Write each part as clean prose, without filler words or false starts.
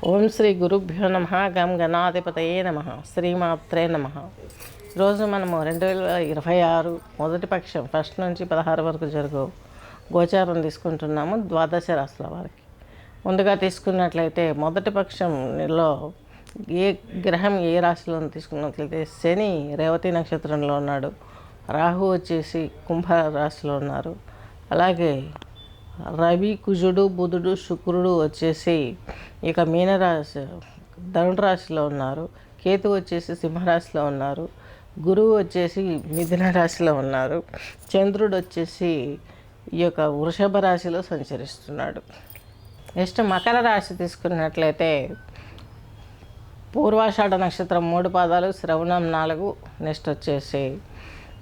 ఓం శ్రీ గురుభ్యో నమ. గం గణాధిపతయే నమ. శ్రీమాత్రే నమ. ఈరోజు మనము 2026 మొదటి పక్షం ఫస్ట్ నుంచి 16 వరకు జరుగు గోచారం తీసుకుంటున్నాము ద్వాదశ రాశుల వారికి. ముందుగా తీసుకున్నట్లయితే మొదటి పక్షంలో ఏ గ్రహం ఏ రాశిలో తీసుకున్నట్లయితే శని రేవతి నక్షత్రంలో ఉన్నాడు, రాహు వచ్చేసి కుంభ రాశిలో ఉన్నారు, అలాగే రవి కుజుడు బుధుడు శుక్రుడు వచ్చేసి ఇక మీనరాశి ధనుడు రాశిలో ఉన్నారు, కేతు వచ్చేసి సింహరాశిలో ఉన్నారు, గురువు వచ్చేసి మిథున రాశిలో ఉన్నారు, చంద్రుడు వచ్చేసి ఈ యొక్క వృషభ రాశిలో సంచరిస్తున్నాడు. నెక్స్ట్ మకర రాశి తీసుకున్నట్లయితే పూర్వాషాఢ నక్షత్రం 3 పాదాలు, శ్రవణం 4, నెక్స్ట్ వచ్చేసి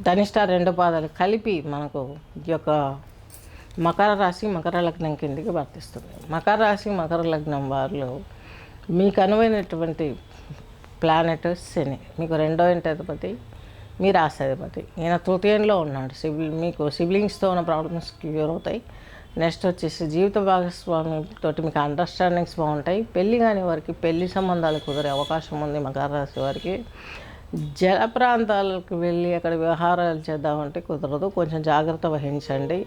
ధనిష్ట 2 పాదాలు కలిపి మనకు ఈ యొక్క మకర రాశి మకర లగ్నం కిందికి వర్తిస్తుంది. మకర రాశి మకర లగ్నం వారిలో మీకు అనువైనటువంటి ప్లానెట్ శని. మీకు 2వ ఇంటి అధిపతి, మీ రాశి అధిపతి. ఈయన తృతీయంలో ఉన్నాడు. మీకు సిబ్లింగ్స్తో ఉన్న ప్రాబ్లమ్స్ క్లియర్ అవుతాయి. నెక్స్ట్ వచ్చేసి జీవిత భాగస్వామితో మీకు అండర్స్టాండింగ్స్ బాగుంటాయి. పెళ్ళి కాని వారికి పెళ్లి సంబంధాలు కుదిరే అవకాశం ఉంది. మకర రాశి వారికి జల ప్రాంతాలకు వెళ్ళి అక్కడ వ్యవహారాలు చేద్దామంటే కుదరదు, కొంచెం జాగ్రత్త వహించండి.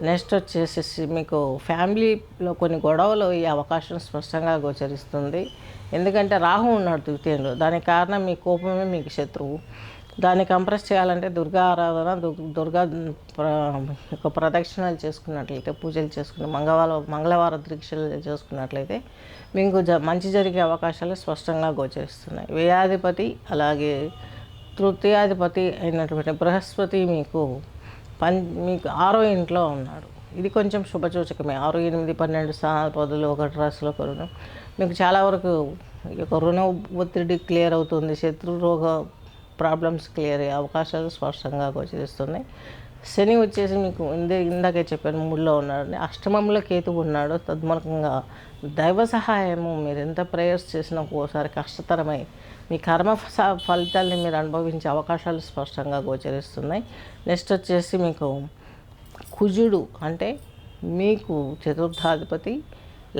నెక్స్ట్ వచ్చేసి మీకు ఫ్యామిలీలో కొన్ని గొడవలు ఈ అవకాశం స్పష్టంగా గోచరిస్తుంది. ఎందుకంటే రాహు ఉన్నాడు ద్వితీయంలో, దానికి కారణం మీ కోపమే మీకు శత్రువు. దాన్ని కంప్రెస్ చేయాలంటే దుర్గా ఆరాధన, దుర్గా ప్రదక్షిణలు చేసుకున్నట్లయితే, పూజలు చేసుకుని మంగళవార దీక్షలు చేసుకున్నట్లయితే మీకు మంచి జరిగే అవకాశాలు స్పష్టంగా గోచరిస్తున్నాయి. వ్యయాధిపతి అలాగే తృతీయాధిపతి అయినటువంటి బృహస్పతి మీకు మీకు 6వ ఇంట్లో ఉన్నాడు. ఇది కొంచెం శుభసూచకమే. 6, 8, 12 స్థానాల పదులు 1 రాశిలో కొను మీకు చాలా వరకు ఈ యొక్క రుణ ఒత్తిడి క్లియర్ అవుతుంది. శత్రు రోగ ప్రాబ్లమ్స్ క్లియర్ అయ్యే అవకాశాలు స్పష్టంగా గోచరిస్తున్నాయి. శని వచ్చేసి మీకు ఇందాకే చెప్పాను 3లో ఉన్నాడు, అష్టమంలో కేతు ఉన్నాడు. తద్మూలకంగా దైవ సహాయము మీరు ఎంత ప్రేయర్స్ చేసినా ఒక్కోసారి కష్టతరమై మీ కర్మ ఫలితాలని మీరు అనుభవించే అవకాశాలు స్పష్టంగా గోచరిస్తున్నాయి. నెక్స్ట్ వచ్చేసి మీకు కుజుడు అంటే మీకు చతుర్థాధిపతి,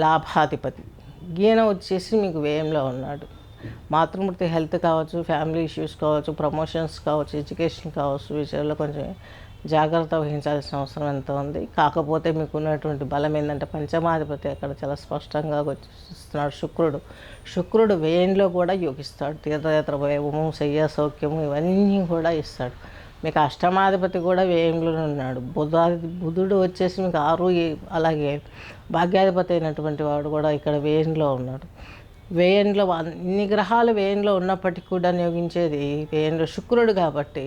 లాభాధిపతి. ఈయన వచ్చేసి మీకు వ్యయంలో ఉన్నాడు. మాతృమూర్తి హెల్త్ కావచ్చు, ఫ్యామిలీ ఇష్యూస్ కావచ్చు, ప్రమోషన్స్ కావచ్చు, ఎడ్యుకేషన్ కావచ్చు, విషయాల్లో కొంచెం జాగ్రత్త వహించాల్సిన అవసరం ఎంత ఉంది. కాకపోతే మీకు ఉన్నటువంటి బలం ఏంటంటే పంచమాధిపతి అక్కడ చాలా స్పష్టంగా వచ్చిస్తున్నాడు. శుక్రుడు వ్యయంలో కూడా యోగిస్తాడు. తీర్థయాత్ర వైభవము, శయ్య సౌఖ్యము ఇవన్నీ కూడా ఇస్తాడు. మీకు అష్టమాధిపతి కూడా వ్యయంలోనే ఉన్నాడు. బుధుడు వచ్చేసి మీకు 6, అలాగే భాగ్యాధిపతి అయినటువంటి వాడు కూడా ఇక్కడ వ్యయంలో ఉన్నాడు. వ్యయంలో ఇన్ని గ్రహాలు వ్యయంలో ఉన్నప్పటికీ కూడా యోగించేది వ్యయంలో శుక్రుడు కాబట్టి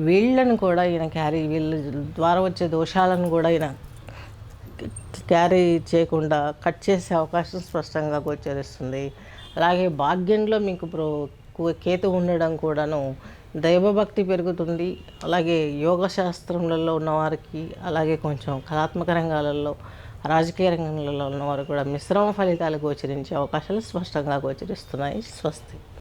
వీళ్ళను కూడా ఈయన వీళ్ళ ద్వారా వచ్చే దోషాలను కూడా ఈయన క్యారీ చేయకుండా కట్ చేసే అవకాశం స్పష్టంగా గోచరిస్తుంది. అలాగే భాగ్యంలో మీకు కేతు ఉండడం కూడాను దైవభక్తి పెరుగుతుంది. అలాగే యోగ శాస్త్రంలో ఉన్నవారికి, అలాగే కొంచెం కళాత్మక రంగాలలో, రాజకీయ రంగంలో ఉన్నవారు కూడా మిశ్రమ ఫలితాలు గోచరించే అవకాశాలు స్పష్టంగా గోచరిస్తున్నాయి. స్వస్తి.